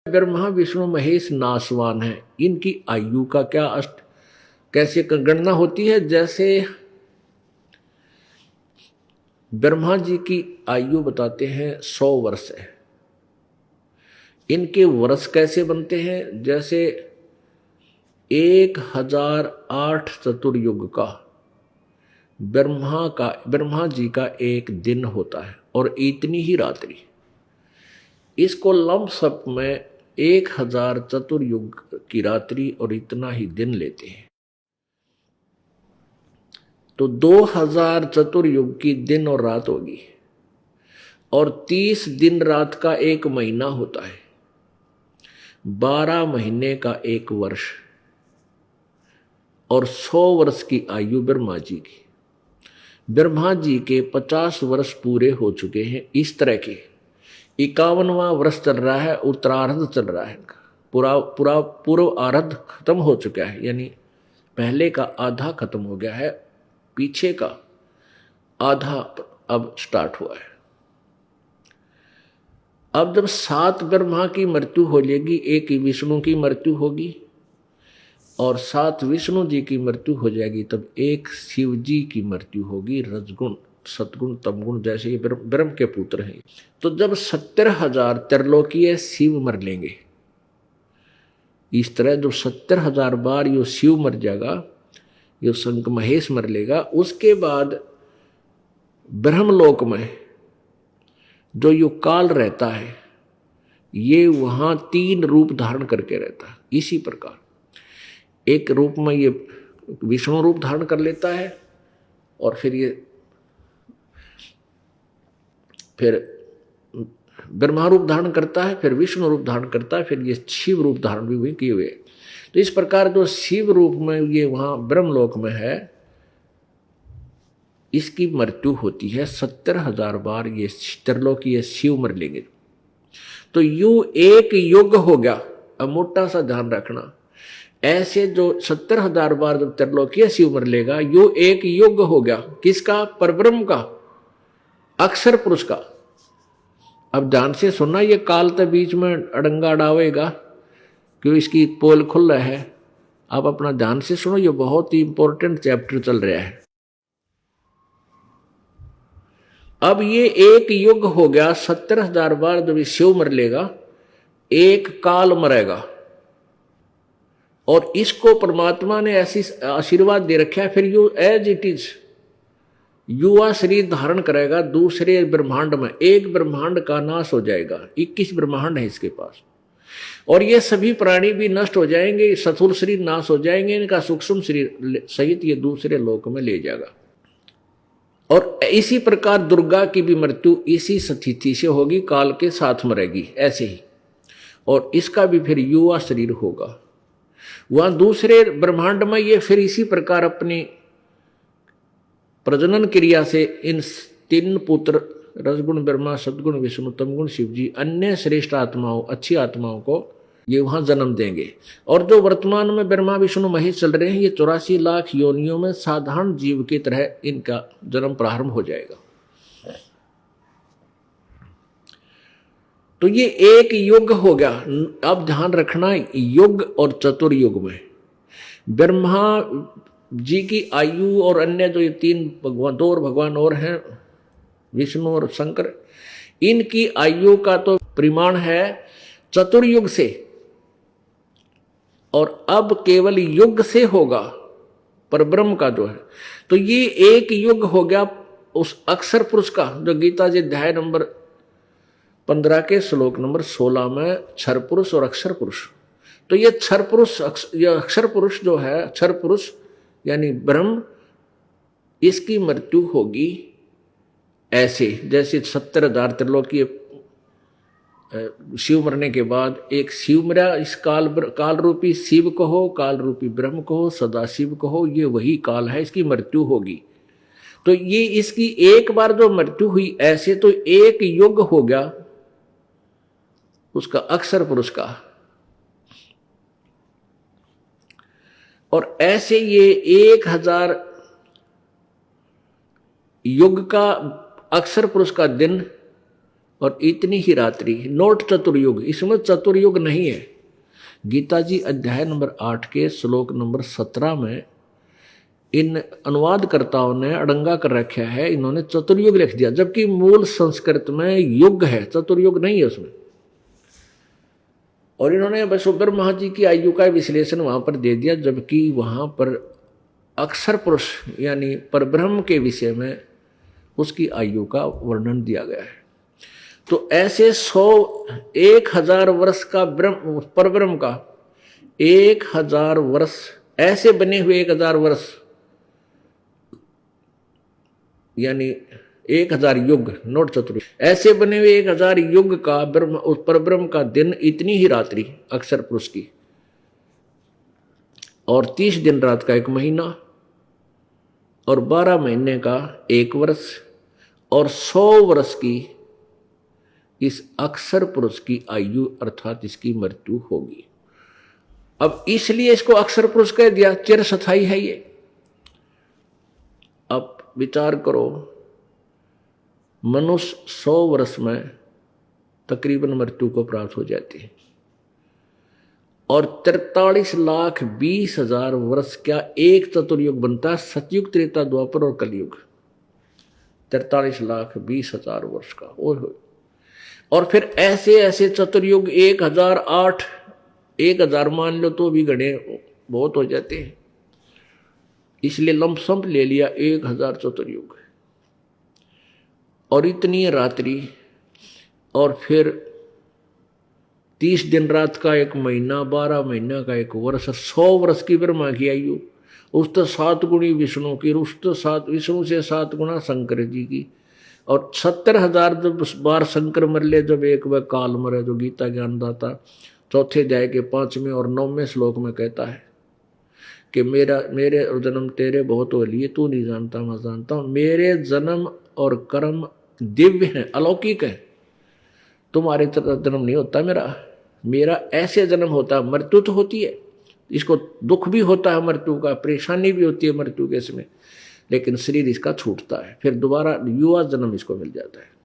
ब्रह्मा विष्णु महेश नासवान है, इनकी आयु का क्या अष्ट कैसे गणना होती है। जैसे ब्रह्मा जी की आयु बताते हैं 100 वर्ष है। इनके वर्ष कैसे बनते हैं, जैसे 1008 चतुर्युग का ब्रह्मा जी का एक दिन होता है और इतनी ही रात्रि। इसको लमसम में 1000 चतुर्युग की रात्रि और इतना ही दिन लेते हैं। तो 2000 चतुर्युग की दिन और रात होगी और 30 दिन रात का एक महीना होता है, 12 महीने का एक वर्ष और 100 वर्ष की आयु ब्रह्मा जी की। ब्रह्मा जी के 50 वर्ष पूरे हो चुके हैं। इस तरह के 51वां वर्ष चल रहा है, उत्तरार्ध चल रहा है इनका। पूर्व आर्ध खत्म हो चुका है, यानी पहले का आधा खत्म हो गया है, पीछे का आधा अब स्टार्ट हुआ है। अब जब 7 ब्रह्मा की मृत्यु हो जाएगी, 1 विष्णु की मृत्यु होगी और 7 विष्णु जी की मृत्यु हो जाएगी, तब 1 शिव जी की मृत्यु होगी। रजगुण सतगुण तमगुण जैसे ये ब्रह्म के पुत्र हैं। तो जब 70,000 त्रिलोकीय शिव मर लेंगे, इस तरह जब 70,000 बार यो शिव मर जाएगा, यो शंख महेश मर लेगा, उसके बाद ब्रह्मलोक में जो यो काल रहता है, ये वहां 3 रूप धारण करके रहता है। इसी प्रकार एक रूप में ये विष्णु रूप धारण कर लेता है और फिर ब्रह्मा रूप धारण करता है, फिर विष्णु रूप धारण करता है, फिर ये शिव रूप धारण भी किए हुए। तो इस प्रकार जो शिव रूप में ये वहां ब्रह्मलोक में है, इसकी मृत्यु होती है 70,000 बार। ये त्रिलोकीय शिव मर लेंगे तो यू एक युग हो गया। अब मोटा सा ध्यान रखना, ऐसे जो 70,000 बार जब त्रिलोकीय शिव मर लेगा, यू एक युग हो गया। किसका? परब्रह्म का, अक्षर पुरुष का। अब ध्यान से सुनना, ये काल तो बीच में अड़ंगा डावेगा क्यों, इसकी पोल खुल रहा है। आप अपना ध्यान से सुनो, ये बहुत ही इंपॉर्टेंट चैप्टर चल रहा है। अब ये एक युग हो गया, 70,000 बार जब ये शिव मर लेगा, एक काल मरेगा और इसको परमात्मा ने ऐसी आशीर्वाद दे रखा है, फिर यू एज इट इज युवा शरीर धारण करेगा दूसरे ब्रह्मांड में। एक ब्रह्मांड का नाश हो जाएगा, 21 ब्रह्मांड है इसके पास, और ये सभी प्राणी भी नष्ट हो जाएंगे, स्थूल शरीर नाश हो जाएंगे, इनका सूक्ष्म शरीर सहित ये दूसरे लोक में ले जाएगा। और इसी प्रकार दुर्गा की भी मृत्यु इसी स्थिति से होगी, काल के साथ मरेगी ऐसे ही, और इसका भी फिर युवा शरीर होगा। वहां दूसरे ब्रह्मांड में ये फिर इसी प्रकार अपनी प्रजनन क्रिया से इन 3 पुत्र रजगुण ब्रह्मा, सदगुण विष्णु, तमगुण शिव जी, अन्य श्रेष्ठ आत्माओं, अच्छी आत्माओं को ये वहां जन्म देंगे। और जो वर्तमान में ब्रह्मा विष्णु महेश चल रहे हैं, ये 84 लाख योनियों में साधारण जीव की तरह इनका जन्म प्रारंभ हो जाएगा। तो ये एक युग हो गया। अब ध्यान रखना, युग और चतुर्युग में ब्रह्मा जी की आयु और अन्य जो ये 3 भगवान, 2 भगवान और हैं, विष्णु और शंकर, इनकी आयु का तो परिमाण है चतुर्युग से, और अब केवल युग से होगा परब्रह्म का जो है। तो ये एक युग हो गया उस अक्षर पुरुष का, जो गीता जी अध्याय नंबर 15 के श्लोक नंबर 16 में क्षर पुरुष और अक्षर पुरुष। तो ये क्षर पुरुष, ये अक्षर पुरुष जो है, क्षर पुरुष यानी ब्रह्म, इसकी मृत्यु होगी ऐसे जैसे 70,000 त्रिलोकीय शिव मरने के बाद एक शिव मरा। इस काल रूपी शिव कहो, काल रूपी ब्रह्म कहो, सदा शिव कहो, ये वही काल है, इसकी मृत्यु होगी। तो ये इसकी एक बार जो मृत्यु हुई, ऐसे तो एक युग हो गया उसका अक्षर पुरुष का, और ऐसे ये 1000 युग का अक्षर पुरुष का दिन और इतनी ही रात्रि, नोट चतुर्युग, इसमें चतुर्युग नहीं है। गीता जी अध्याय नंबर 8 के श्लोक नंबर 17 में इन अनुवादकर्ताओं ने अड़ंगा कर रखा है, इन्होंने चतुर्युग लिख दिया, जबकि मूल संस्कृत में युग है, चतुर्युग नहीं है उसमें। और इन्होंने बस ब्रह्मा जी की आयु का विश्लेषण वहां पर दे दिया, जबकि वहां पर अक्षर पुरुष यानी परब्रह्म के विषय में उसकी आयु का वर्णन दिया गया है। तो ऐसे 1,000 वर्ष का ब्रह्म, परब्रह्म का 1,000 वर्ष, ऐसे बने हुए 1,000 वर्ष यानी 1,000 युग, नोट चतुर्युग, ऐसे बने हुए 1,000 युग का ब्रह्म, उस परब्रह्म का दिन इतनी ही रात्रि अक्षर पुरुष की, और 30 दिन रात का 1 महीना, और 12 महीने का 1 वर्ष, और 100 वर्ष की इस अक्षर पुरुष की आयु अर्थात इसकी मृत्यु होगी। अब इसलिए इसको अक्षर पुरुष कह दिया, चिरस्थायी है ये। अब विचार करो, मनुष्य 100 वर्ष में तकरीबन मृत्यु को प्राप्त हो जाती है, और 43,20,000 वर्ष क्या एक चतुर्युग बनता है? सतयुग, त्रेता, द्वापर और कलयुग, 43,20,000 वर्ष का। ओह, और फिर ऐसे ऐसे चतुर्युग 1,008, 1,000 मान लो तो भी गणे बहुत हो जाते हैं, इसलिए लमसम ले लिया 1,000 चतुर्युग, और इतनी रात्रि, और फिर 30 दिन रात का 1 महीना, 12 महीना का 1 वर्ष, 100 वर्ष की ब्रह्मा की आयु, उस तो 7 गुणी विष्णु की, उस तो 7 विष्णु से 7 गुना शंकर जी की, और 70,000 जब बार शंकर मर ले, जब एक वह काल मरे, जो गीता ज्ञानदाता 4th अध्याय के 5वें और 9वें श्लोक में कहता है कि मेरे जन्म तेरे बहुत हो लिए, तू नहीं जानता मैं जानता हूं, मेरे जन्म और कर्म दिव्य हैं, अलौकिक हैं, तुम्हारे तरह जन्म नहीं होता मेरा ऐसे जन्म होता है। मृत्यु तो होती है, इसको दुख भी होता है मृत्यु का, परेशानी भी होती है मृत्यु के समय, लेकिन शरीर इसका छूटता है, फिर दोबारा युवा जन्म इसको मिल जाता है।